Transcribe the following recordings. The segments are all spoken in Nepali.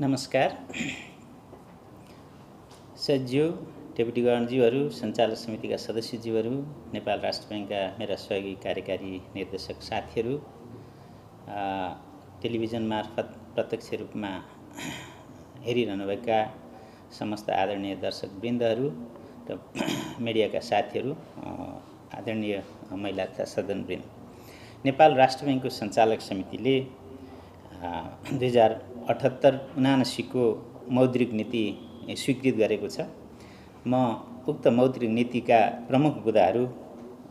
नमस्कार सज्यू डेपुटी गवर्नरज्यूहरू, सञ्चालक समितिका सदस्यज्यूहरू, नेपाल राष्ट्र बैंकका मेरा सहयोगी कार्यकारी निर्देशक साथीहरू, टेलिभिजन मार्फत प्रत्यक्ष रूपमा हेरिरहनुभएका समस्त आदरणीय दर्शकवृन्दहरू र मिडियाका साथीहरू, आदरणीय महिला तथा सदनवृन्द। नेपाल राष्ट्र बैंकको सञ्चालक समितिले 2078-79 को मौद्रिक नीति स्वीकृत गरेको छ। म उक्त मौद्रिक नीतिका प्रमुख बुँदाहरू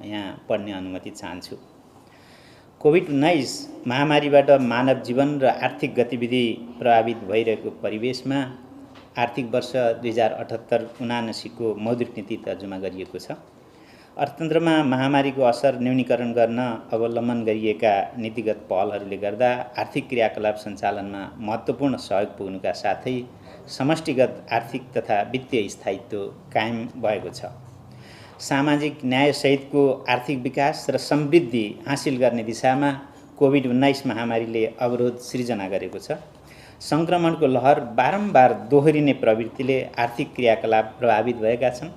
यहाँ पढ्ने अनुमति चाहन्छु। कोभिड-19 महामारीबाट मानव जीवन र आर्थिक गतिविधि प्रभावित भइरहेको परिवेशमा आर्थिक वर्ष 2078-79 को मौद्रिक नीति तर्जुमा गरिएको छ। अर्थतन्त्रमा महामारीको असर न्यूनीकरण गर्न अवलम्बन गरिएका नीतिगत पहलहरूले गर्दा आर्थिक क्रियाकलाप सञ्चालनमा महत्त्वपूर्ण सहयोग पुग्नुका साथै समष्टिगत आर्थिक तथा वित्तीय स्थायित्व कायम भएको छ। सामाजिक न्यायसहितको आर्थिक विकास र समृद्धि हासिल गर्ने दिशामा कोभिड-19 महामारीले अवरोध सृजना गरेको छ। सङ्क्रमणको लहर बारम्बार दोहोरिने प्रवृत्तिले आर्थिक क्रियाकलाप प्रभावित भएका छन्।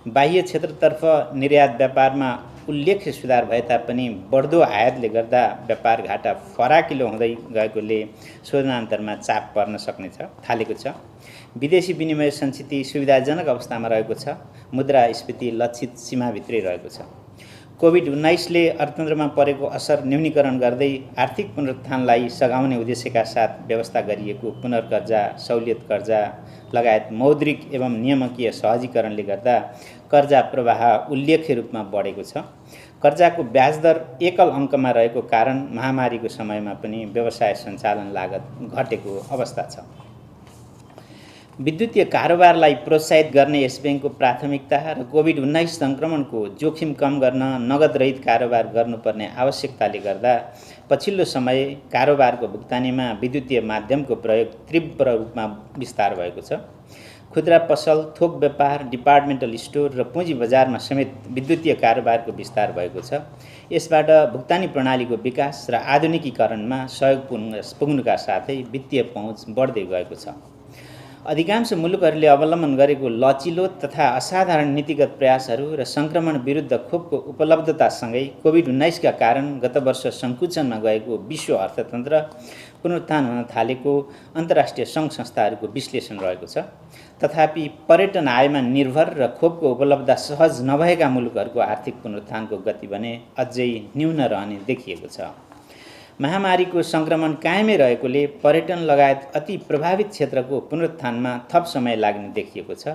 बाह्य क्षेत्रतर्फ निर्यात व्यापारमा उल्लेख्य सुधार भए तापनि बढ्दो आयातले गर्दा व्यापार घाटा फराकिलो हुँदै गएकोले शोधनान्तरमा चाप पर्न थालेको छ। विदेशी विनिमय सञ्चिति सुविधाजनक अवस्थामा रहेको छ। मुद्रास्फीति लक्षित सीमाभित्रै रहेको छ। कोभिड-19ले अर्थतन्त्रमा परेको असर न्यूनीकरण गर्दै आर्थिक पुनरुत्थानलाई सघाउने उद्देश्यका साथ व्यवस्था गरिएको पुनर्कर्जा, सहुलियत कर्जा लगायत मौद्रिक एवं नियामकीय सहजीकरणले गर्दा कर्जा प्रवाह उल्लेख्य रूपमा बढेको छ। कर्जाको ब्याज दर एकल अङ्कमा रहेको कारण महामारीको समयमा पनि व्यवसाय सञ्चालन लागत घटेको अवस्था छ। विद्युतीय कारोबारलाई प्रोत्साहित गर्ने यस बैंकको प्राथमिकता र कोभिड-19 सङ्क्रमणको जोखिम कम गर्न नगद रहित कारोबार गर्नुपर्ने आवश्यकताले गर्दा पछिल्लो समय कारोबारको भुक्तानीमा विद्युतीय माध्यमको प्रयोग तीव्र रूपमा विस्तार भएको छ। खुद्रा पसल, थोक व्यापार, डिपार्टमेन्टल स्टोर र पुँजी बजारमा समेत विद्युतीय कारोबारको विस्तार भएको छ। यसबाट भुक्तानी प्रणालीको विकास र आधुनिकीकरणमा सहयोग पुग्नुका साथै वित्तीय पहुँच बढ्दै गएको छ। अधिकांश मुलुकहरूले अवलम्बन गरेको लचिलो तथा असाधारण नीतिगत प्रयासहरू र सङ्क्रमण विरुद्ध खोपको उपलब्धतासँगै कोभिड-19 का कारण गत वर्ष सङ्कुचनमा गएको विश्व अर्थतन्त्र पुनरुत्थान हुन थालेको अन्तर्राष्ट्रिय सङ्घ संस्थाहरूको विश्लेषण रहेको छ। तथापि पर्यटन आयमा निर्भर र खोपको उपलब्धता सहज नभएका मुलुकहरूको आर्थिक पुनरुत्थानको गति भने अझै न्यून रहने देखिएको छ। महामारीको सङ्क्रमण कायमै रहेकोले पर्यटन लगायत अति प्रभावित क्षेत्रको पुनरुत्थानमा थप समय लाग्ने देखिएको छ।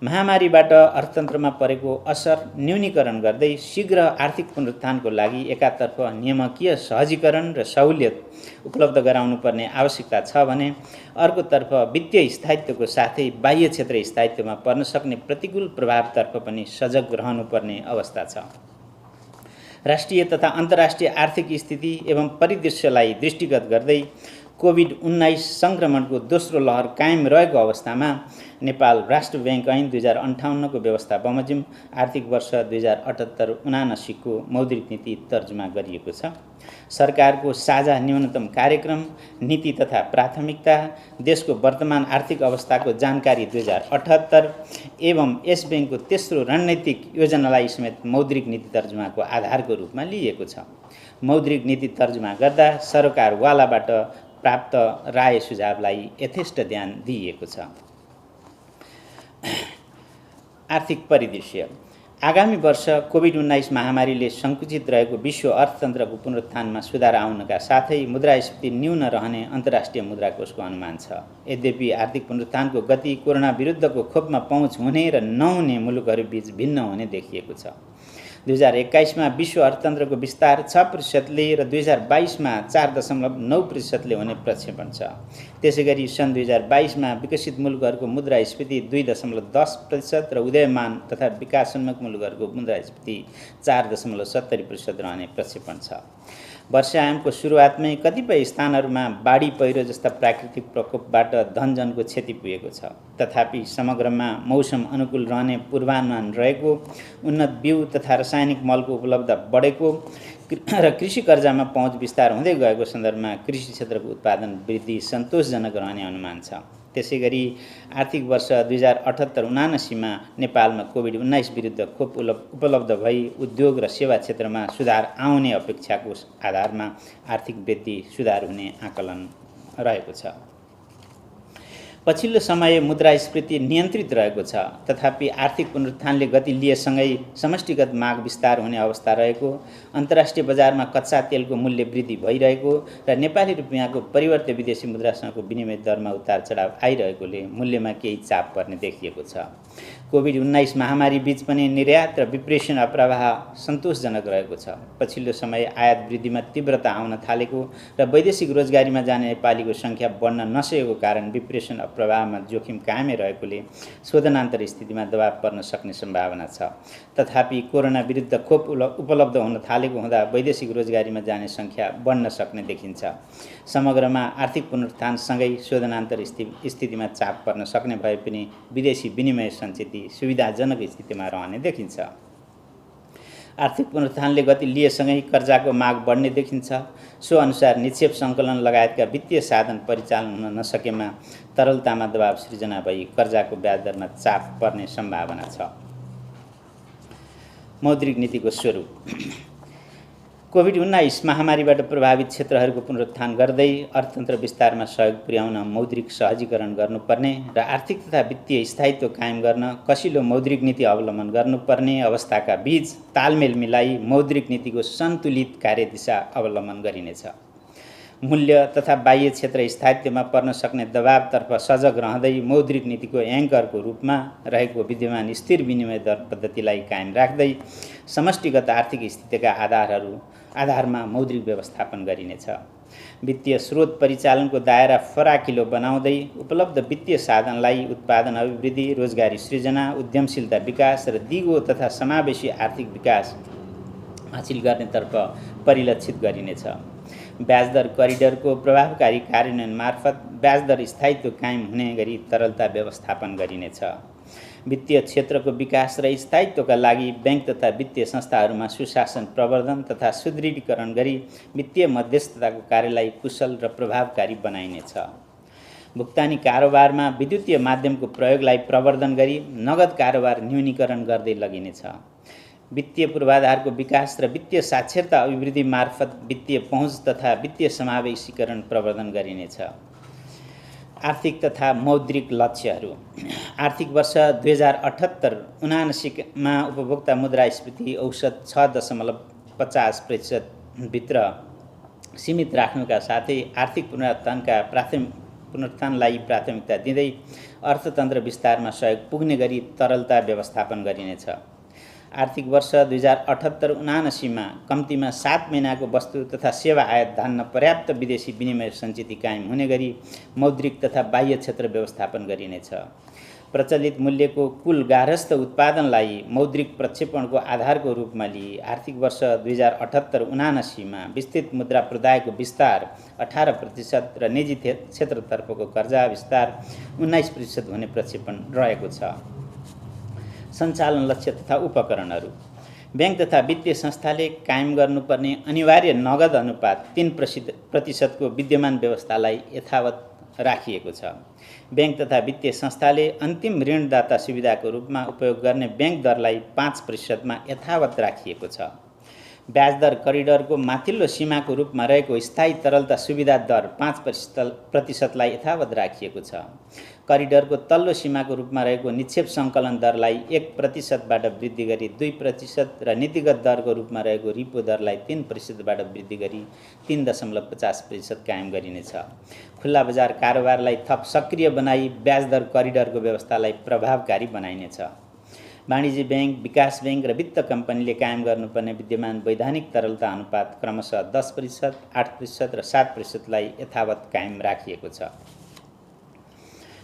महामारीबाट अर्थतन्त्रमा परेको असर न्यूनीकरण गर्दै शीघ्र आर्थिक पुनरुत्थानको लागि एकातर्फ नियामकीय सहजीकरण र सहुलियत उपलब्ध गराउनुपर्ने आवश्यकता छ भने अर्कोतर्फ वित्तीय स्थायित्वको साथै बाह्य क्षेत्र स्थायित्वमा पर्न सक्ने प्रतिकूल प्रभावतर्फ पनि सजग रहनुपर्ने अवस्था छ। राष्ट्रिय तथा अन्तर्राष्ट्रिय आर्थिक स्थिति एवं परिदृश्यलाई दृष्टिगत गर्दै कोभिड-19 सङ्क्रमणको दोस्रो लहर कायम रहेको अवस्थामा नेपाल राष्ट्र बैंक ऐन 2058 को व्यवस्था बमोजिम आर्थिक वर्ष 2078-79 को मौद्रिक नीति तर्जुमा गरिएको छ। सरकारको साझा न्यूनतम कार्यक्रम, नीति तथा प्राथमिकता, देशको वर्तमान आर्थिक अवस्थाको जानकारी 2078 एवं यस बैंकको तेस्रो रणनीतिक योजनालाई समेत मौद्रिक नीति तर्जुमाको आधारको रूपमा लिइएको छ। मौद्रिक नीति तर्जुमा गर्दा सरकारवालाबाट प्राप्त राय सुझावलाई यथेष्ट ध्यान दिइएको छ। आर्थिक परिदृश्य आगामी वर्ष कोभिड-19 महामारीले सङ्कुचित रहेको विश्व अर्थतन्त्रको पुनरुत्थानमा सुधार आउनका साथै मुद्रास्फीति न्यून रहने अन्तर्राष्ट्रिय मुद्रा कोषको अनुमान छ। यद्यपि आर्थिक पुनरुत्थानको गति कोरोना विरुद्धको खोपमा पहुँच हुने र नहुने मुलुकहरूबीच भिन्न हुने देखिएको छ। 2021 विश्व अर्थतन्त्रको विस्तार 6%ले र 2022 4.9%ले हुने प्रक्षेपण छ। त्यसैगरी सन् 2022 विकसित मुलुकहरूको मुद्रास्फीति 2.10% र उदयमान तथा विकासोन्मुख मुलुकहरूको मुद्रास्फीति 4.70% रहने प्रक्षेपण छ। वर्षायामको सुरुवातमै कतिपय स्थानहरूमा बाढी पहिरो जस्ता प्राकृतिक प्रकोपबाट धनजनको क्षति पुगेको छ। तथापि समग्रमा मौसम अनुकूल रहने पूर्वानुमान रहेको, उन्नत बिउ तथा रासायनिक मलको उपलब्धता बढेको, र कृषि कर्जामा पहुँच विस्तार हुँदै गएको सन्दर्भमा कृषि क्षेत्रको उत्पादन वृद्धि सन्तोषजनक रहने अनुमान छ। त्यसैगरी आर्थिक वर्ष 2078-79 नेपालमा कोभिड-19 विरुद्ध खोप उपलब्ध भई उद्योग र सेवा क्षेत्रमा सुधार आउने अपेक्षाको आधारमा आर्थिक वृद्धि सुधार हुने आकलन रहेको छ। पछिल्लो समय मुद्रास्फीति नियन्त्रित रहेको छ, तथापि आर्थिक पुनरुत्थानले गति लिएसँगै समष्टिगत माग विस्तार हुने अवस्था रहेको, अन्तर्राष्ट्रिय बजारमा कच्चा तेलको मूल्य वृद्धि भइरहेको र नेपाली रुपियाँको परिवर्त्य विदेशी मुद्रासँगको विनिमय दरमा उतार चढाव आइरहेकोले मूल्यमा केही चाप पर्ने देखिएको छ। कोभिड-19 महामारी बीच पनि निर्यात र विप्रेषण अप्रवाह सन्तोषजनक रहेको छ। पछिल्लो समय आयात वृद्धिमा तीव्रता आउन थालेको र वैदेशिक रोजगारीमा जाने नेपालीको सङ्ख्या बढ्न नसकेको कारण विप्रेषण अप्रवाहमा जोखिम कायमै रहेकोले शोधनान्तर स्थितिमा दबाव पर्न सक्ने सम्भावना छ। तथापि कोरोना विरुद्ध खोप उपलब्ध हुन थालेको हुँदा वैदेशिक रोजगारीमा जाने सङ्ख्या बढ्न सक्ने देखिन्छ। समग्रमा आर्थिक पुनरुत्थानसँगै शोधनान्तर स्थितिमा चाप पर्न सक्ने भए पनि विदेशी विनिमय सञ्चित सुविधाजनक स्थितिमा रहने देखिन्छ। आर्थिक पुनरुत्थानले गति लिएसँगै कर्जाको माग बढ्ने देखिन्छ। सो अनुसार निक्षेप सङ्कलन लगायतका वित्तीय साधन परिचालन हुन नसकेमा तरलतामा दबाव सृजना भई कर्जाको ब्याज दरमा चाप पर्ने सम्भावना छ। मौद्रिक नीतिको स्वरूप। कोभिड-19 महामारीबाट प्रभावित क्षेत्रहरूको पुनरुत्थान गर्दै अर्थतन्त्र विस्तारमा सहयोग पुर्याउन मौद्रिक सहजीकरण गर्नुपर्ने र आर्थिक तथा वित्तीय स्थायित्व कायम गर्न कसिलो मौद्रिक नीति अवलम्बन गर्नुपर्ने अवस्थाका बीच तालमेल मिलाई मौद्रिक नीतिको सन्तुलित कार्यदिशा अवलम्बन गरिनेछ। मूल्य तथा बाह्य क्षेत्र स्थायित्वमा पर्न सक्ने दबावतर्फ सजग रहँदै मौद्रिक नीतिको एङ्करको रूपमा रहेको विद्यमान स्थिर विनिमय दर पद्धतिलाई कायम राख्दै समष्टिगत आर्थिक स्थितिका आधारमा मौद्रिक व्यवस्थापन गरिनेछ। वित्तीय स्रोत परिचालनको दायरा फराकिलो बनाउँदै उपलब्ध वित्तीय साधनलाई उत्पादन अभिवृद्धि, रोजगारी सृजना, उद्यमशीलता विकास र दिगो तथा समावेशी आर्थिक विकास हासिल गर्नेतर्फ परिलक्षित गरिनेछ। ब्याजदर करिडरको प्रभावकारी कार्यान्वयन मार्फत ब्याजदर स्थायित्व कायम हुने गरी तरलता व्यवस्थापन गरिनेछ। वित्तीय क्षेत्रको विकास र स्थायित्वका लागि बैंक तथा वित्तीय संस्थाहरूमा सुशासन प्रवर्धन तथा सुदृढीकरण गरी वित्तीय मध्यस्थताको कार्यलाई कुशल र प्रभावकारी बनाइनेछ। भुक्तानी कारोबारमा विद्युतीय माध्यमको प्रयोगलाई प्रवर्धन गरी नगद कारोबार न्यूनीकरण गर्दै लगिनेछ। वित्तीय पूर्वाधारको विकास र वित्तीय साक्षरता अभिवृद्धि मार्फत वित्तीय पहुँच तथा वित्तीय समावेशीकरण प्रवर्धन गरिनेछ। आर्थिक तथा मौद्रिक लक्ष्यहरू। आर्थिक वर्ष 2078-79 मा उपभोक्ता मुद्रास्फीति औसत 6.50% भित्र सीमित राख्नुका साथै आर्थिक पुनरुत्थानलाई प्राथमिकता दिँदै अर्थतन्त्र विस्तारमा सहयोग पुग्ने गरी तरलता व्यवस्थापन गरिनेछ। आर्थिक वर्ष 2078-79 मा कम्तीमा 7 महिनाको वस्तु तथा सेवा आयात धान्न पर्याप्त विदेशी विनिमय सञ्चित कायम हुने गरी मौद्रिक तथा बाह्य क्षेत्र व्यवस्थापन गरिनेछ। प्रचलित मूल्यको कुल गार्हस्थ उत्पादनलाई मौद्रिक प्रक्षेपणको आधारको रूपमा लिई आर्थिक वर्ष 2078-79 मा विस्तृत मुद्रा प्रदायको विस्तार 18% र निजी क्षेत्रतर्फको कर्जा विस्तार 19% हुने प्रक्षेपण रहेको छ। सञ्चालन लक्ष्य तथा उपकरणहरू। बैंक तथा वित्तीय संस्थाले कायम गर्नुपर्ने अनिवार्य नगद अनुपात 3% को विद्यमान व्यवस्थालाई यथावत राखिएको छ। बैंक तथा वित्तीय संस्थाले अन्तिम ऋणदाता सुविधाको रूपमा उपयोग गर्ने बैंक दरलाई 5% मा यथावत राखिएको छ। ब्याजदर करिडरको माथिल्लो सीमाको रूपमा रहेको स्थायी तरलता सुविधा दर 5% लाई यथावत राखिएको छ। करिडरको तल्लो सीमाको रूपमा रहेको निक्षेप सङ्कलन दरलाई 1% बाट वृद्धि गरी 2% र नीतिगत दरको रूपमा रहेको रिपो दरलाई 3% बाट वृद्धि गरी 3.50% कायम गरिनेछ। खुल्ला बजार कारोबारलाई थप सक्रिय बनाई ब्याजदर करिडरको व्यवस्थालाई प्रभावकारी बनाइनेछ। वाणिज्य बैंक, विकास बैंक र वित्त कम्पनीले कायम गर्नुपर्ने विद्यमान वैधानिक तरलता अनुपात क्रमशः 10%, 8% र 7% लाई यथावत कायम राखिएको छ।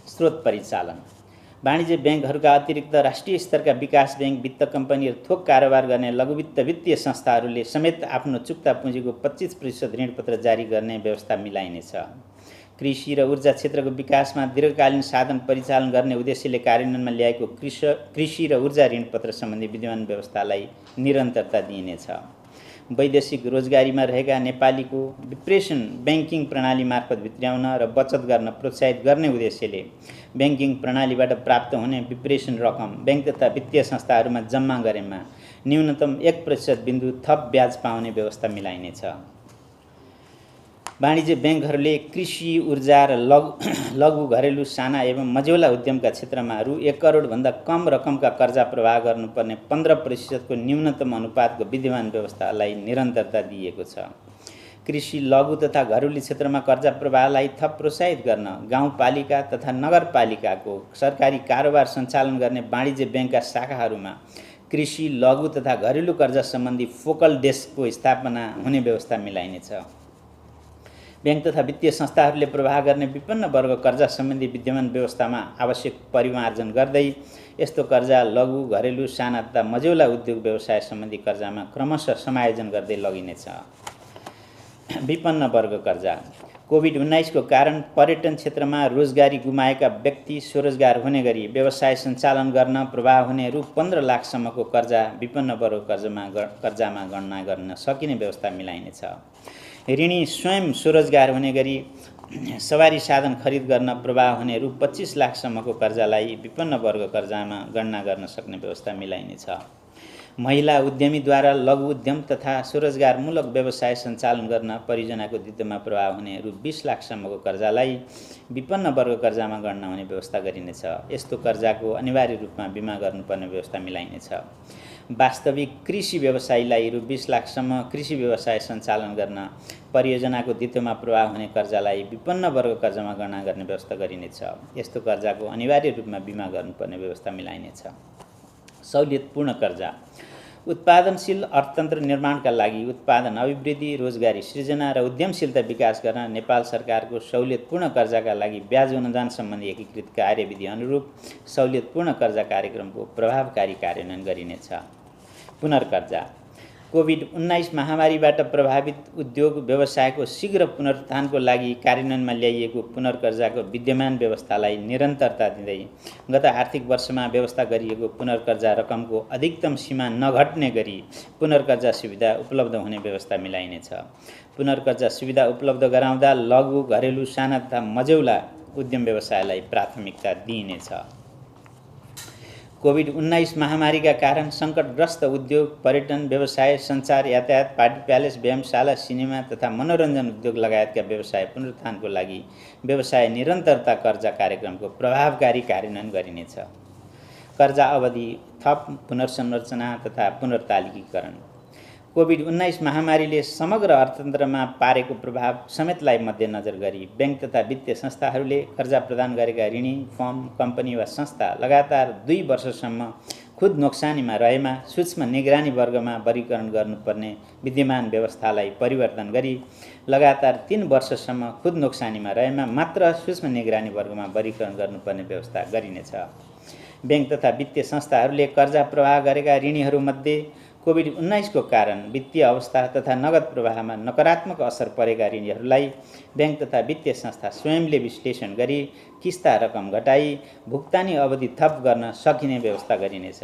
स्रोत परिचालन। वाणिज्य बैंकहरूका अतिरिक्त राष्ट्रिय स्तरका विकास बैंक, वित्त कम्पनी र थोक कारोबार गर्ने लघुवित्त वित्तीय संस्थाहरूले समेत आफ्नो चुक्ता पुँजीको 25% ऋणपत्र जारी गर्ने व्यवस्था मिलाइनेछ। कृषि र ऊर्जा क्षेत्रको विकासमा दीर्घकालीन साधन परिचालन गर्ने उद्देश्यले कार्यान्वयनमा ल्याएको कृषि र ऊर्जा ऋणपत्र सम्बन्धी विद्यमान व्यवस्थालाई निरन्तरता दिइनेछ। वैदेशिक रोजगारीमा रहेका नेपालीको विप्रेसन ब्याङ्किङ प्रणाली मार्फत भित्र्याउन र बचत गर्न प्रोत्साहित गर्ने उद्देश्यले ब्याङ्किङ प्रणालीबाट प्राप्त हुने विप्रेसन रकम ब्याङ्क तथा वित्तीय संस्थाहरूमा जम्मा गरेमा न्यूनतम 1% बिन्दु थप ब्याज पाउने व्यवस्था मिलाइनेछ। वाणिज्य ब्याङ्कहरूले कृषि, ऊर्जा र लघु घरेलु साना एवं मझौला उद्यमका क्षेत्रमा रु 1 करोडभन्दा कम रकमका कर्जा प्रवाह गर्नुपर्ने 15% को न्यूनतम अनुपातको विद्यमान व्यवस्थालाई निरन्तरता दिएको छ। कृषि, लघु तथा घरेलु क्षेत्रमा कर्जा प्रवाहलाई थप प्रोत्साहित गर्न गाउँपालिका तथा नगरपालिकाको सरकारी कारोबार सञ्चालन गर्ने वाणिज्य ब्याङ्कका शाखाहरूमा कृषि, लघु तथा घरेलु कर्जा सम्बन्धी फोकल डेस्कको स्थापना हुने व्यवस्था मिलाइनेछ। ब्याङ्क तथा वित्तीय संस्थाहरूले प्रवाह गर्ने विपन्न वर्ग कर्जा सम्बन्धी विद्यमान व्यवस्थामा आवश्यक परिमार्जन गर्दै यस्तो कर्जा लघु, घरेलु, साना तथा मझौला उद्योग व्यवसाय सम्बन्धी कर्जामा क्रमशः समायोजन गर्दै लगिनेछ। विपन्न वर्ग कर्जा। कोभिड-19 को कारण पर्यटन क्षेत्रमा रोजगारी गुमाएका व्यक्ति स्वरोजगार हुने गरी व्यवसाय सञ्चालन गर्न प्रवाह हुने रु 15 लाखसम्मको कर्जा विपन्न वर्ग कर्जामा गणना गर्न सकिने व्यवस्था मिलाइनेछ। ऋणी स्वयं स्वरोजगार हुने गरी सवारी साधन खरिद गर्न प्रवाह हुने रु 25 लाखसम्मको कर्जालाई विपन्न वर्ग कर्जामा गणना गर्न सक्ने व्यवस्था मिलाइनेछ। महिला उद्यमीद्वारा लघु उद्यम तथा स्वरोजगारमूलक व्यवसाय सञ्चालन गर्न परियोजनाको दित्तमा प्रवाह हुने रु 20 लाखसम्मको कर्जालाई विपन्न वर्ग कर्जामा गणना हुने व्यवस्था गरिनेछ। यस्तो कर्जाको अनिवार्य रूपमा बिमा गर्नुपर्ने व्यवस्था मिलाइनेछ। वास्तविक कृषि व्यवसायीलाई रु 20 लाखसम्म कृषि व्यवसाय सञ्चालन गर्न परियोजनाको दित्तमा प्रवाह हुने कर्जालाई विपन्न वर्ग कर्जामा गणना गर्ने व्यवस्था गरिनेछ। यस्तो कर्जाको अनिवार्य रूपमा बिमा गर्नुपर्ने व्यवस्था मिलाइनेछ। सहुलियतपूर्ण कर्जा। उत्पादनशील अर्थतन्त्र निर्माणका लागि उत्पादन अभिवृद्धि, रोजगारी सृजना र उद्यमशीलता विकास गर्न नेपाल सरकारको सहुलियतपूर्ण कर्जाका लागि ब्याज अनुदान सम्बन्धी एकीकृत कार्यविधि अनुरूप सहुलियतपूर्ण कर्जा कार्यक्रमको प्रभावकारी कार्यान्वयन गरिनेछ। पुनर्कर्जा। कोभिड-19 महामारीबाट प्रभावित उद्योग व्यवसायको शीघ्र पुनरुत्थानको लागि कार्यान्वयनमा ल्याइएको पुनर्कर्जाको विद्यमान व्यवस्थालाई निरन्तरता दिँदै गत आर्थिक वर्षमा व्यवस्था गरिएको पुनर्कर्जा रकमको अधिकतम सीमा नघट्ने गरी पुनर्कर्जा सुविधा उपलब्ध हुने व्यवस्था मिलाइनेछ। पुनर्कर्जा सुविधा उपलब्ध गराउँदा लघु, घरेलु, साना तथा मझौला उद्यम व्यवसायलाई प्राथमिकता दिइनेछ। कोभिड-19 महामारीका कारण सङ्कटग्रस्त उद्योग, पर्यटन व्यवसाय, सञ्चार, यातायात, पार्टी प्यालेस, व्यायामशाला, सिनेमा तथा मनोरञ्जन उद्योग लगायतका व्यवसाय पुनरुत्थानको लागि व्यवसाय निरन्तरता कर्जा कार्यक्रमको प्रभावकारी कार्यान्वयन गरिनेछ। कर्जा अवधि थप पुनर्संरचना तथा पुनर्तालिकीकरण। कोभिड-19 महामारीले समग्र अर्थतन्त्रमा पारेको प्रभाव समेतलाई मध्यनजर गरी ब्याङ्क तथा वित्तीय संस्थाहरूले कर्जा प्रदान गरेका ऋणी, फर्म, कम्पनी वा संस्था लगातार 2 वर्षसम्म खुद नोक्सानीमा रहेमा सूक्ष्म निगरानी वर्गमा वर्गीकरण गर्नुपर्ने विद्यमान व्यवस्थालाई परिवर्तन गरी लगातार 3 वर्षसम्म खुद नोक्सानीमा रहेमा मात्र सूक्ष्म निगरानी वर्गमा वर्गीकरण गर्नुपर्ने व्यवस्था गरिनेछ। ब्याङ्क तथा वित्तीय संस्थाहरूले कर्जा प्रवाह गरेका ऋणीहरूमध्ये कोभिड-19 को कारण वित्तीय अवस्था तथा नगद प्रवाहमा नकारात्मक असर परेका ऋणीहरूलाई ब्याङ्क तथा वित्तीय संस्था स्वयंले विश्लेषण गरी किस्ता रकम घटाई भुक्तानी अवधि थप गर्न सकिने व्यवस्था गरिनेछ।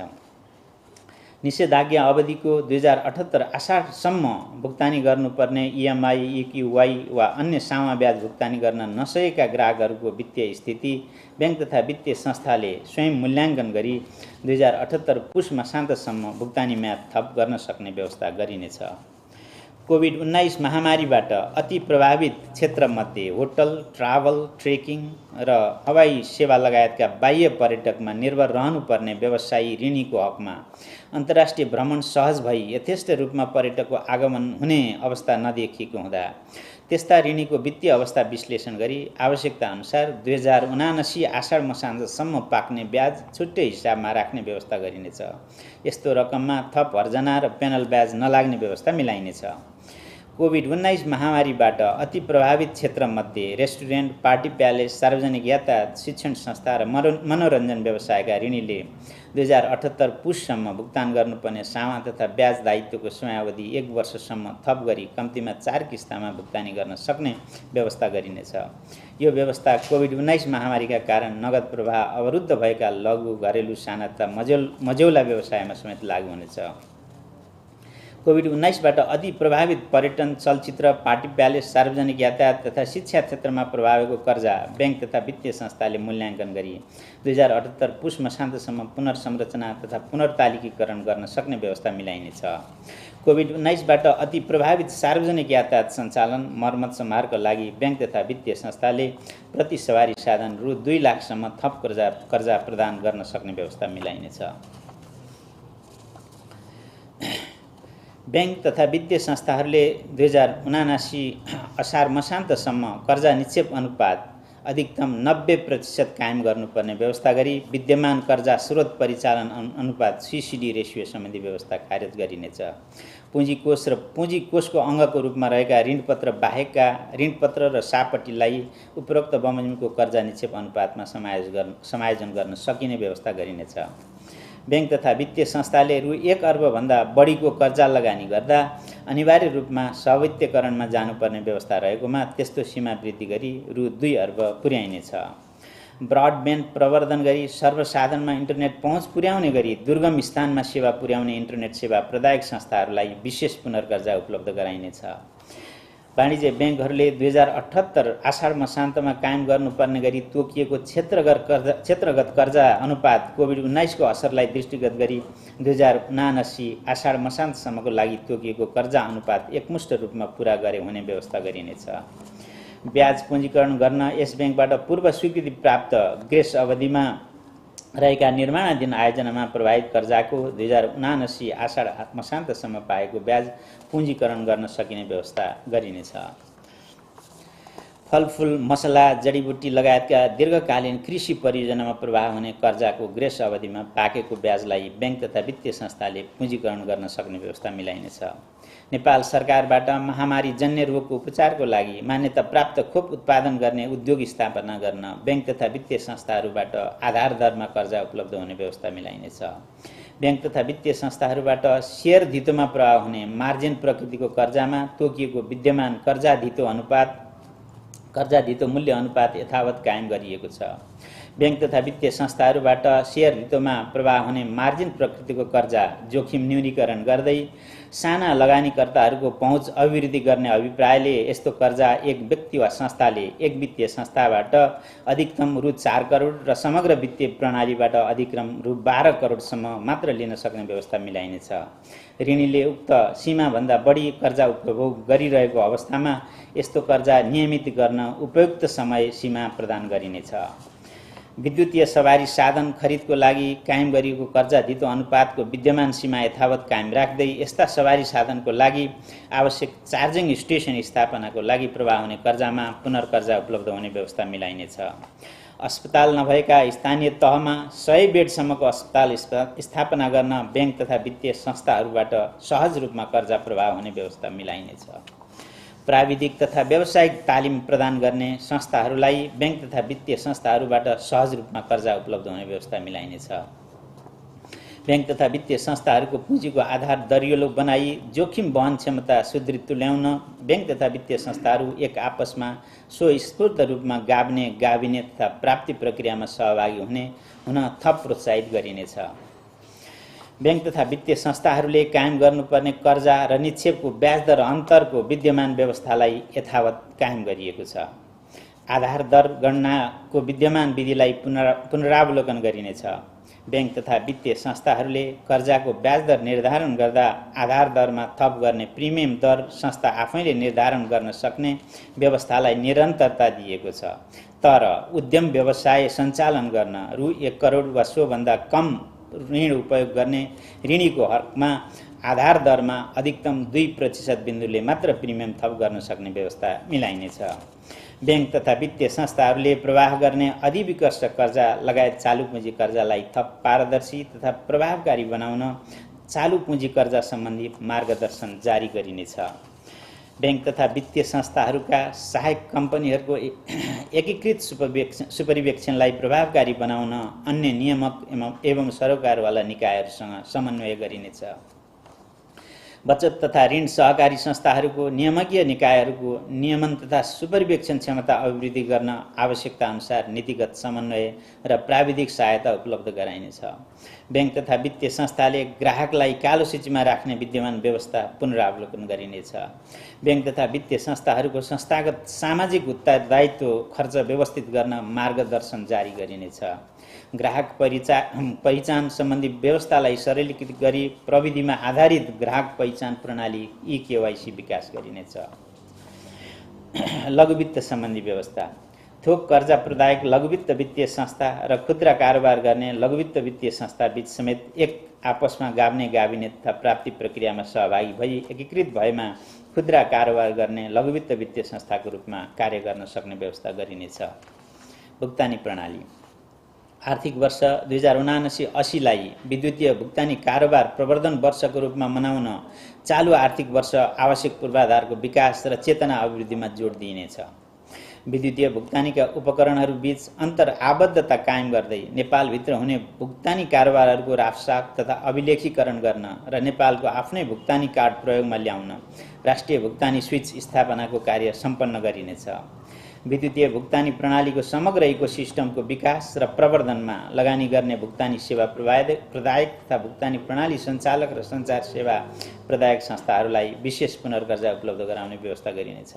निषेधाज्ञा अवधिको 2078 आषाढसम्म भुक्तानी गर्नुपर्ने EMI, EQY वा अन्य सामा ब्याज भुक्तानी गर्न नसकेका ग्राहकहरूको वित्तीय स्थिति ब्याङ्क तथा वित्तीय संस्थाले स्वयं मूल्याङ्कन गरी 2078 पुष मसान्तसम्म भुक्तानी म्याद थप गर्न सक्ने व्यवस्था गरिनेछ। कोभिड-19 महामारीबाट अति प्रभावित क्षेत्रमध्ये होटल, ट्राभल, ट्रेकिङ र हवाई सेवा लगायतका बाह्य पर्यटकमा निर्भर रहनुपर्ने व्यवसायी ऋणीको हकमा अन्तर्राष्ट्रिय भ्रमण सहज भई यथेष्ट रूपमा पर्यटकको आगमन हुने अवस्था नदेखिएको हुँदा त्यस्ता ऋणीको वित्तीय अवस्था विश्लेषण गरी आवश्यकता अनुसार 2079 आषाढ मसान्तसम्म पाक्ने ब्याज छुट्टै हिसाबमा राख्ने व्यवस्था गरिनेछ। यस्तो रकममा थप हर्जना र पेनल ब्याज नलाग्ने व्यवस्था मिलाइनेछ। कोभिड-19 महामारीबाट अति प्रभावित क्षेत्रमध्ये रेस्टुरेन्ट, पार्टी प्यालेस, सार्वजनिक यातायात, शिक्षण संस्था र मनोरञ्जन व्यवसायका ऋणीले 2078 पुससम्म भुक्तान गर्नुपर्ने सामा तथा ब्याज दायित्वको समयावधि 1 वर्षसम्म थप गरी कम्तीमा 4 किस्तामा भुक्तानी गर्न सक्ने व्यवस्था गरिनेछ। यो व्यवस्था कोभिड-19 महामारीका कारण नगद प्रवाह अवरुद्ध भएका लघु, घरेलु, साना तथा मझौला व्यवसायमा समेत लागू हुनेछ। कोभिड-19बाट अति प्रभावित पर्यटन, चलचित्र, पार्टी प्यालेस, सार्वजनिक यातायात तथा शिक्षा क्षेत्रमा प्रभावको कर्जा बैंक तथा वित्तीय संस्थाले मूल्याङ्कन गरी 2078 पुस मसान्तसम्म पुनर्संरचना तथा पुनर्तालिकीकरण गर्न सक्ने व्यवस्था मिलाइनेछ। कोभिड-19बाट अति प्रभावित सार्वजनिक यातायात सञ्चालन, मर्मत समारोहका लागि बैंक तथा वित्तीय संस्थाले प्रति सवारी साधन रु 2 लाखसम्म थप कर्जा प्रदान गर्न सक्ने व्यवस्था मिलाइनेछ। बैंक तथा वित्तीय संस्थाहरूले 2079 असार मसान्तसम्म कर्जा निक्षेप अनुपात अधिकतम 90% कायम गर्नुपर्ने व्यवस्था गरी विद्यमान कर्जा स्रोत परिचालन अनुपात CCD रेसियो सम्बन्धी व्यवस्था खारेज गरिनेछ। पुँजी कोष र पुँजी कोषको अङ्गको रूपमा रहेका ऋणपत्र बाहेकका ऋणपत्र र सापट्टिलाई उपरोक्त बमोजिमको कर्जा निक्षेप अनुपातमा समायोजन गर्न सकिने व्यवस्था गरिनेछ। बैंक तथा वित्तीय संस्थाले रु 1 अर्बभन्दा बढीको कर्जा लगानी गर्दा अनिवार्य रूपमा स्वायत्तीकरणमा जानुपर्ने व्यवस्था रहेकोमा त्यस्तो सीमा वृद्धि गरी रु 2 अर्ब पुर्याइनेछ। ब्रडब्यान्ड प्रवर्धन गरी सर्वसाधारणमा इन्टरनेट पहुँच पुर्याउने गरी दुर्गम स्थानमा सेवा पुर्याउने इन्टरनेट सेवा प्रदायक संस्थाहरूलाई विशेष पुनर्कर्जा उपलब्ध गराइनेछ। वाणिज्य ब्याङ्कहरूले 2078 आषाढ मसान्तमा कायम गर्नुपर्ने गरी तोकिएको क्षेत्रगत कर्जा अनुपात कोभिड-19 को असरलाई दृष्टिगत गरी 2079 आषाढ मसान्तसम्मको लागि तोकिएको कर्जा अनुपात एकमुष्ट रूपमा पूरा गरे हुने व्यवस्था गरिनेछ। ब्याज पुँजीकरण गर्न यस ब्याङ्कबाट पूर्व स्वीकृति प्राप्त ग्रेस अवधिमा रहेका निर्माणाधीन आयोजनामा प्रभावित कर्जाको 2079 आषाढ मसान्तसम्म पाएको ब्याज पुँजीकरण गर्न सकिने व्यवस्था गरिनेछ। फलफुल, मसला, जडीबुटी लगायतका दीर्घकालीन कृषि परियोजनामा प्रवाह हुने कर्जाको ग्रेस अवधिमा पाकेको ब्याजलाई बैंक तथा वित्तीय संस्थाले पुँजीकरण गर्न सक्ने व्यवस्था मिलाइनेछ। नेपाल सरकारबाट महामारी जन्य रोगको उपचारको लागि मान्यता प्राप्त खोप उत्पादन गर्ने उद्योग स्थापना गर्न बैंक तथा वित्तीय संस्थाहरूबाट आधार दरमा कर्जा उपलब्ध हुने व्यवस्था मिलाइनेछ। बैंक तथा वित्तीय संस्थाहरूबाट सेयर धितोमा प्रवाह हुने मार्जिन प्रकृतिको कर्जामा तोकिएको विद्यमान कर्जा धितो मूल्य अनुपात यथावत कायम गरिएको छ। बैंक तथा वित्तीय संस्थाहरूबाट सेयर धितोमा प्रवाह हुने मार्जिन प्रकृतिको कर्जा जोखिम न्यूनीकरण गर्दै साना लगानीकर्ताहरूको पहुँच अभिवृद्धि गर्ने अभिप्रायले यस्तो कर्जा एक व्यक्ति वा संस्थाले एक वित्तीय संस्थाबाट अधिकतम रु 4 करोड र समग्र वित्तीय प्रणालीबाट अधिकतम रु 12 करोडसम्म मात्र लिन सक्ने व्यवस्था मिलाइनेछ। ऋणीले उक्त सीमाभन्दा बढी कर्जा उपभोग गरिरहेको अवस्थामा यस्तो कर्जा नियमित गर्न उपयुक्त समय सीमा प्रदान गरिनेछ। विद्युतीय सवारी साधन खरिदको लागि कायम गरिएको कर्जा धितो अनुपातको विद्यमान सीमा यथावत कायम राख्दै यस्ता सवारी साधनको लागि आवश्यक चार्जिङ स्टेसन स्थापनाको लागि प्रवाह हुने कर्जामा पुनर्कर्जा उपलब्ध हुने व्यवस्था मिलाइनेछ। अस्पताल नभएका स्थानीय तहमा 100 बेडसम्मको अस्पताल स्थापना गर्न बैंक तथा वित्तीय संस्थाहरूबाट सहज रूपमा कर्जा प्रवाह हुने व्यवस्था मिलाइनेछ। प्राविधिक तथा व्यावसायिक तालिम प्रदान गर्ने संस्थाहरूलाई बैंक तथा वित्तीय संस्थाहरूबाट सहज रूपमा कर्जा उपलब्ध हुने व्यवस्था मिलाइनेछ। बैंक तथा वित्तीय संस्थाहरूको पुँजीको आधार दरिलो बनाई जोखिम वहन क्षमता सुदृढ तुल्याउन बैंक तथा वित्तीय संस्थाहरू एक आपसमा स्वस्फूर्त रूपमा गाभिने तथा प्राप्ति प्रक्रियामा सहभागी हुन थप प्रोत्साहित गरिनेछ। बैंक तथा वित्तीय संस्थाहरूले कायम गर्नुपर्ने कर्जा र निक्षेपको ब्याज दर अन्तरको विद्यमान व्यवस्थालाई यथावत कायम गरिएको छ। आधार दर गणनाको विद्यमान विधिलाई पुनरावलोकन गरिनेछ। बैंक तथा वित्तीय संस्थाहरूले कर्जाको ब्याज दर निर्धारण गर्दा आधार दरमा थप गर्ने प्रिमियम दर संस्था आफैले निर्धारण गर्न सक्ने व्यवस्थालाई निरन्तरता दिएको छ। तर उद्यम व्यवसाय सञ्चालन गर्न रु 1 करोड वा सोभन्दा कम ऋण उपयोग गर्ने ऋणीको हकमा आधार दरमा अधिकतम 2% बिन्दुले मात्र प्रिमियम थप गर्न सक्ने व्यवस्था मिलाइनेछ। बैंक तथा वित्तीय संस्थाहरूले प्रवाह गर्ने अधिविकर्ष कर्जा लगायत चालु पुँजी कर्जालाई थप पारदर्शी तथा प्रभावकारी बनाउन चालु पुँजी कर्जा सम्बन्धी मार्गदर्शन जारी गरिनेछ। बैंक तथा वित्तीय संस्थाहरूका सहायक कम्पनीहरूको एकीकृत सुपरिवेक्षणलाई प्रभावकारी बनाउन अन्य नियामक एवं सरोकारवाला निकायहरूसँग समन्वय गरिनेछ। बचत तथा ऋण सहकारी संस्थाहरूको नियामकीय निकायहरूको नियमन तथा सुपरिवेक्षण क्षमता अभिवृद्धि गर्न आवश्यकता अनुसार नीतिगत समन्वय र प्राविधिक सहायता उपलब्ध गराइनेछ। बैंक तथा वित्तीय संस्थाले ग्राहकलाई कालो सूचीमा राख्ने विद्यमान व्यवस्था पुनरावलोकन गरिनेछ। बैंक तथा वित्तीय संस्थाहरूको संस्थागत सामाजिक उत्तरदायित्व खर्च व्यवस्थित गर्न मार्गदर्शन जारी गरिनेछ। ग्राहक पहिचान सम्बन्धी व्यवस्थालाई सरलीकृत गरी प्रविधिमा आधारित ग्राहक पहिचान प्रणाली ई-केवाइसी विकास गरिनेछ। लघुवित्त सम्बन्धी व्यवस्था थोक कर्जा प्रदायक लघुवित्त वित्तीय संस्था र खुद्रा कारोबार गर्ने लघुवित्त वित्तीय संस्था बीच समेत एक आपसमा गाभ्ने गाभिने तथा प्राप्ति प्रक्रियामा सहभागी भई एकीकृत भएमा खुद्रा कारोबार गर्ने लघुवित्त वित्तीय संस्थाको रूपमा कार्य गर्न सक्ने व्यवस्था गरिनेछ। भुक्तानी प्रणाली आर्थिक वर्ष 2079-80 लाई विद्युतीय भुक्तानी कारोबार प्रवर्धन वर्षको रूपमा मनाउन चालु आर्थिक वर्ष आवश्यक पूर्वाधारको विकास र चेतना अभिवृद्धिमा जोड दिइनेछ। विद्युतीय भुक्तानीका उपकरणहरू बीच अन्तर आबद्धता कायम गर्दै नेपालभित्र हुने भुक्तानी कारोबारहरूको राफसाफ तथा अभिलेखीकरण गर्न र नेपालको आफ्नै भुक्तानी कार्ड प्रयोगमा ल्याउन राष्ट्रिय भुक्तानी स्विच स्थापनाको कार्य सम्पन्न गरिनेछ। विद्युतीय भुक्तानी प्रणालीको समग्र इकोसिस्टमको विकास र प्रवर्धनमा लगानी गर्ने भुक्तानी सेवा प्रदायक तथा भुक्तानी प्रणाली सञ्चालक र सञ्चार सेवा प्रदायक संस्थाहरूलाई विशेष पुनर्कर्जा उपलब्ध गराउने व्यवस्था गरिनेछ।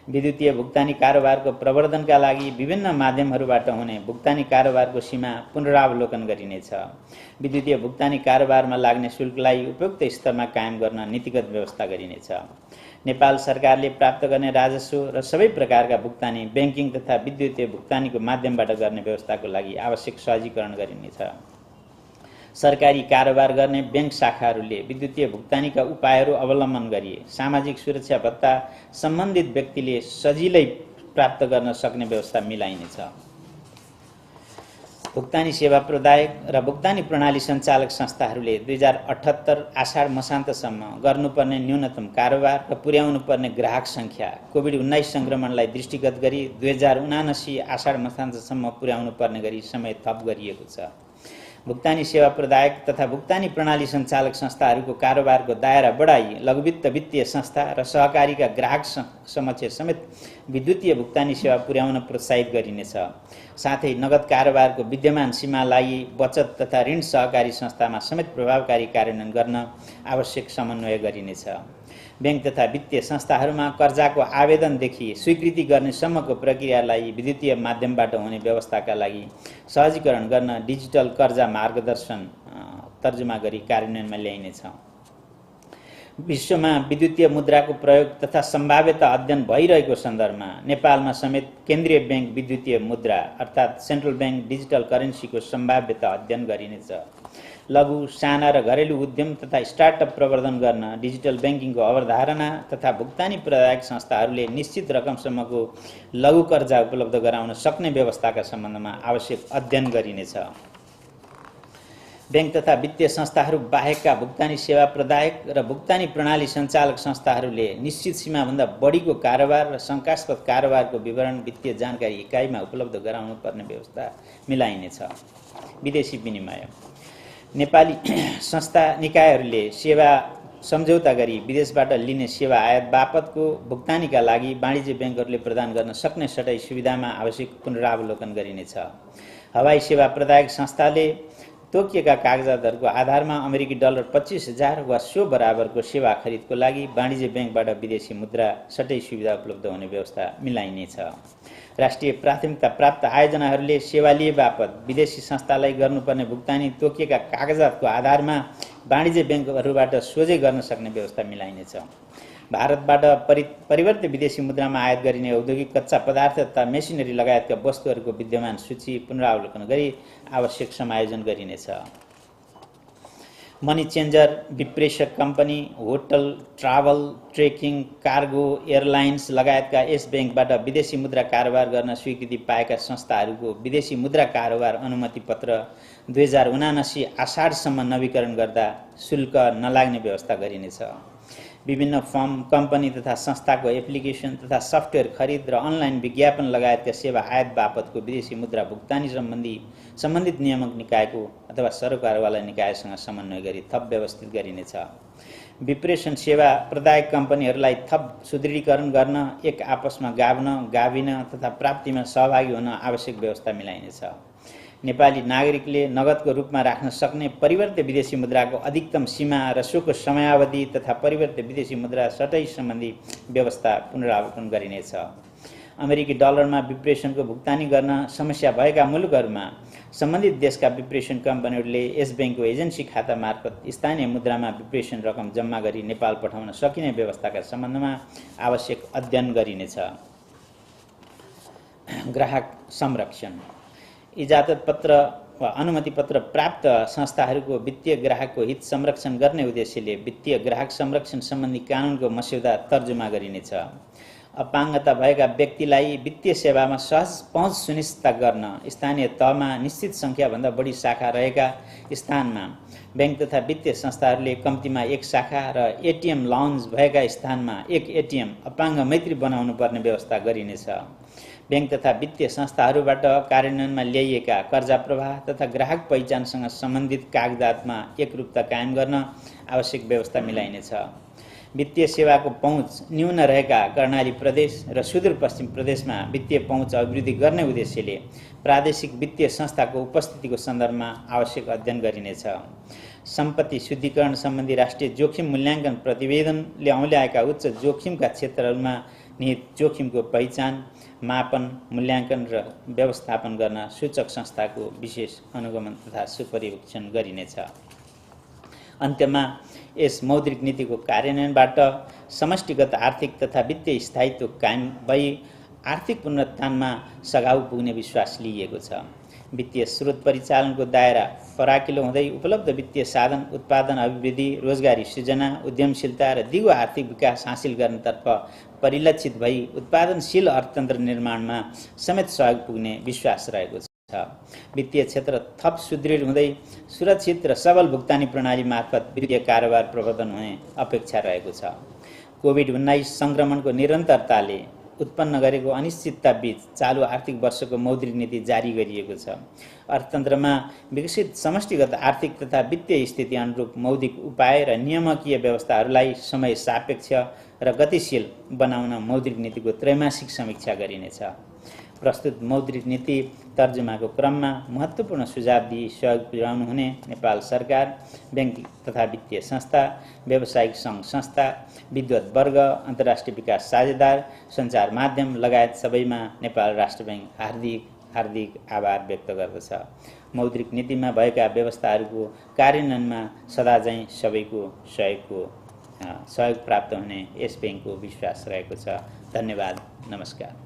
विद्युतीय भुक्तानी कारोबारको प्रवर्धनका लागि विभिन्न माध्यमहरूबाट हुने भुक्तानी कारोबारको सीमा पुनरावलोकन गरिनेछ। विद्युतीय भुक्तानी कारोबारमा लाग्ने शुल्कलाई उपयुक्त स्तरमा कायम गर्न नीतिगत व्यवस्था गरिनेछ। नेपाल सरकारले प्राप्त गर्ने राजस्व र सबै प्रकारका भुक्तानी बैंकिङ तथा विद्युतीय भुक्तानीको माध्यमबाट गर्ने व्यवस्थाको लागि आवश्यक सहजीकरण गरिनेछ। सरकारी कारोबार गर्ने बैंक शाखाहरूले विद्युतीय भुक्तानीका उपायहरू अवलम्बन गरी सामाजिक सुरक्षा भत्ता सम्बन्धित व्यक्तिले सजिलै प्राप्त गर्न सक्ने व्यवस्था मिलाइनेछ। भुक्तानी सेवा प्रदायक र भुक्तानी प्रणाली सञ्चालक संस्थाहरूले 2078 आषाढ मसान्तसम्म गर्नुपर्ने न्यूनतम कारोबार र पुर्याउनुपर्ने ग्राहक सङ्ख्या कोभिड-19 सङ्क्रमणलाई दृष्टिगत गरी 2079 आषाढ मसान्तसम्म पुर्याउनुपर्ने गरी समय थप गरिएको छ। भुक्तानी सेवा प्रदायक तथा भुक्तानी प्रणाली सञ्चालक संस्थाहरूको कारोबारको दायरा बढाई लघुवित्त वित्तीय संस्था र सहकारीका ग्राहक समक्ष समेत विद्युतीय भुक्तानी सेवा पुर्याउन प्रोत्साहित गरिनेछ। साथै नगद कारोबारको विद्यमान सीमालाई बचत तथा ऋण सहकारी संस्थामा समेत प्रभावकारी कार्यान्वयन गर्न आवश्यक समन्वय गरिनेछ। बैंक तथा वित्तीय संस्थाहरूमा कर्जाको आवेदनदेखि स्वीकृति गर्ने सम्मको प्रक्रियालाई विद्युतीय माध्यमबाट हुने व्यवस्थाका लागि सहजीकरण गर्न डिजिटल कर्जा मार्गदर्शन तर्जुमा गरी कार्यान्वयनमा ल्याइनेछ। विश्वमा विद्युतीय मुद्राको प्रयोग तथा सम्भाव्यता अध्ययन भइरहेको सन्दर्भमा नेपालमा समेत केन्द्रीय बैंक विद्युतीय मुद्रा अर्थात् सेन्ट्रल बैंक डिजिटल करेन्सीको सम्भाव्यता अध्ययन गरिनेछ। लघु, साना र घरेलु उद्यम तथा स्टार्टअप प्रवर्धन गर्न डिजिटल बैंकिङको अवधारणा तथा भुक्तानी प्रदायक संस्थाहरूले निश्चित रकमसम्मको लघु कर्जा उपलब्ध गराउन सक्ने व्यवस्थाका सम्बन्धमा आवश्यक अध्ययन गरिनेछ। बैंक तथा वित्तीय संस्थाहरू बाहेकका भुक्तानी सेवा प्रदायक र भुक्तानी प्रणाली सञ्चालक संस्थाहरूले निश्चित सीमाभन्दा बढीको कारोबार र शङ्कास्पद कारोबारको विवरण वित्तीय जानकारी इकाइमा उपलब्ध गराउनु पर्ने व्यवस्था मिलाइनेछ। विदेशी विनिमय नेपाली संस्था निकायहरूले सेवा सम्झौता गरी विदेशबाट लिने सेवा आयात बापतको भुक्तानीका लागि वाणिज्य बैंकहरूले प्रदान गर्न सक्ने सटै सुविधामा आवश्यक पुनरावलोकन गरिनेछ। हवाई सेवा प्रदायक संस्थाले तोकिएका कागजातहरूको आधारमा अमेरिकी डलर 25,000 वा सो बराबरको सेवा खरिदको लागि वाणिज्य बैंकबाट विदेशी मुद्रा सटै सुविधा उपलब्ध हुने व्यवस्था मिलाइनेछ। राष्ट्रिय प्राथमिकता प्राप्त आयोजनाहरूले सेवा लिए बापत विदेशी संस्थालाई गर्नुपर्ने भुक्तानी तोकिएका कागजातको आधारमा वाणिज्य बैंकहरूबाट सोझै गर्न सक्ने व्यवस्था मिलाइनेछ। भारतबाट परिवर्तित विदेशी मुद्रामा आयात गरिने औद्योगिक कच्चा पदार्थ तथा मेसिनरी लगायतका वस्तुहरूको विद्यमान सूची पुनरावलोकन गरी आवश्यक समायोजन गरिनेछ। मनी चेन्जर, विप्रेषक company, hotel, travel, trekking, cargo, airlines लगायतका यस बैंकबाट विदेशी मुद्रा कारोबार गर्न स्वीकृति पाएका संस्थाहरूको विदेशी मुद्रा कारोबार अनुमति पत्र 2079 आषाढसम्म नवीकरण गर्दा शुल्क नलाग्ने व्यवस्था गरिनेछ। विभिन्न फर्म, कम्पनी तथा संस्थाको एप्लिकेसन तथा सफ्टवेयर खरिद र अनलाइन विज्ञापन लगायतका सेवा आयात बापतको विदेशी मुद्रा भुक्तानी सम्बन्धित नियामक निकायको अथवा सरकारवाला निकायसँग समन्वय गरी थप व्यवस्थित गरिनेछ। विप्रेषण सेवा प्रदायक कम्पनीहरूलाई थप सुदृढीकरण गर्न एक आपसमा गाभिन तथा प्राप्तिमा सहभागी हुन आवश्यक व्यवस्था मिलाइनेछ। नेपाली नागरिकले नगदको रूपमा राख्न सक्ने परिवर्त्य विदेशी मुद्राको अधिकतम सीमा र सोको समयावधि तथा परिवर्त्य विदेशी मुद्रा सटै सम्बन्धी व्यवस्था पुनरावलोकन गरिनेछ। अमेरिकी डलरमा विप्रेषणको भुक्तानी गर्न समस्या भएका मुलुकहरूमा सम्बन्धित देशका विप्रेषण कम्पनीहरूले यस बैंकको एजेन्सी खाता मार्फत स्थानीय मुद्रामा विप्रेषण रकम जम्मा गरी नेपाल पठाउन सकिने व्यवस्थाका सम्बन्धमा आवश्यक अध्ययन गरिनेछ। ग्राहक संरक्षण इजाजत पत्र वा अनुमति पत्र प्राप्त संस्थाहरूको वित्तीय ग्राहकको हित संरक्षण गर्ने उद्देश्यले वित्तीय ग्राहक संरक्षण सम्बन्धी कानुनको मस्यौदा तर्जुमा गरिनेछ। अपाङ्गता भएका व्यक्तिलाई वित्तीय सेवामा सहज पहुँच सुनिश्चित गर्न स्थानीय तहमा निश्चित सङ्ख्याभन्दा बढी शाखा रहेका स्थानमा बैंक तथा वित्तीय संस्थाहरूले कम्तीमा एक शाखा र एटीएम लाउन्ज भएका स्थानमा एक एटीएम अपाङ्ग मैत्री बनाउनु पर्ने व्यवस्था गरिनेछ। बैंक तथा वित्तीय संस्थाहरूबाट कार्यान्वयनमा ल्याइएका कर्जा प्रवाह तथा ग्राहक पहिचानसँग सम्बन्धित कागजातमा एकरूपता कायम गर्न आवश्यक व्यवस्था मिलाइनेछ। वित्तीय सेवाको पहुँच न्यून रहेका कर्णाली प्रदेश र सुदूरपश्चिम प्रदेशमा वित्तीय पहुँच अभिवृद्धि गर्ने उद्देश्यले प्रादेशिक वित्तीय संस्थाको उपस्थितिको सन्दर्भमा आवश्यक अध्ययन गरिनेछ। सम्पत्ति शुद्धिकरण सम्बन्धी राष्ट्रिय जोखिम मूल्याङ्कन प्रतिवेदनले औल्याएका उच्च जोखिमका क्षेत्रहरूमा निहित जोखिमको पहिचान, मापन, मूल्याङ्कन र व्यवस्थापन गर्न सूचक संस्थाको विशेष अनुगमन तथा सुपरिवेक्षण गरिनेछ। अन्त्यमा यस मौद्रिक नीतिको कार्यान्वयनबाट समष्टिगत आर्थिक तथा वित्तीय स्थायित्व कायम भई आर्थिक पुनरुत्थानमा सघाउ पुग्ने विश्वास लिइएको छ। वित्तीय स्रोत परिचालनको दायरा फराकिलो हुँदै उपलब्ध वित्तीय साधन उत्पादन अभिवृद्धि, रोजगारी सृजना, उद्यमशीलता र दिगो आर्थिक विकास हासिल गर्नतर्फ परिलक्षित भई उत्पादनशील अर्थतन्त्र निर्माणमा समेत सहयोग पुग्ने विश्वास रहेको छ। वित्तीय क्षेत्र थप सुदृढ हुँदै सुरक्षित र सबल भुक्तानी प्रणाली मार्फत वित्तीय कारोबार प्रवर्धन हुने अपेक्षा रहेको छ। कोभिड-19 संक्रमणको निरन्तरताले उत्पन्न गरेको अनिश्चितता बीच चालु आर्थिक वर्षको मौद्रिक नीति जारी गरिएको छ। अर्थतन्त्रमा विकसित समष्टिगत आर्थिक तथा वित्तीय स्थिति अनुरूप मौद्रिक उपाय र नियामकीय व्यवस्थाहरूलाई समय सापेक्ष र गतिशील बनाउन मौद्रिक नीतिको त्रैमासिक समीक्षा गरिनेछ। प्रस्तुत मौद्रिक नीति तर्जुमाको क्रममा महत्त्वपूर्ण सुझाव दिई सहयोग पुर्याउनु हुने नेपाल सरकार, बैंक तथा वित्तीय संस्था, व्यावसायिक सङ्घ संस्था, विद्वत वर्ग, अन्तर्राष्ट्रिय विकास साझेदार, सञ्चार माध्यम लगायत सबैमा नेपाल राष्ट्र बैंक हार्दिक आभार व्यक्त गर्दछ। मौद्रिक नीतिमा भएका व्यवस्थाहरूको कार्यान्वयनमा सदाझैँ सबैको सहयोग प्राप्त हुने यस बैंकको विश्वास रहेको छ। धन्यवाद। नमस्कार।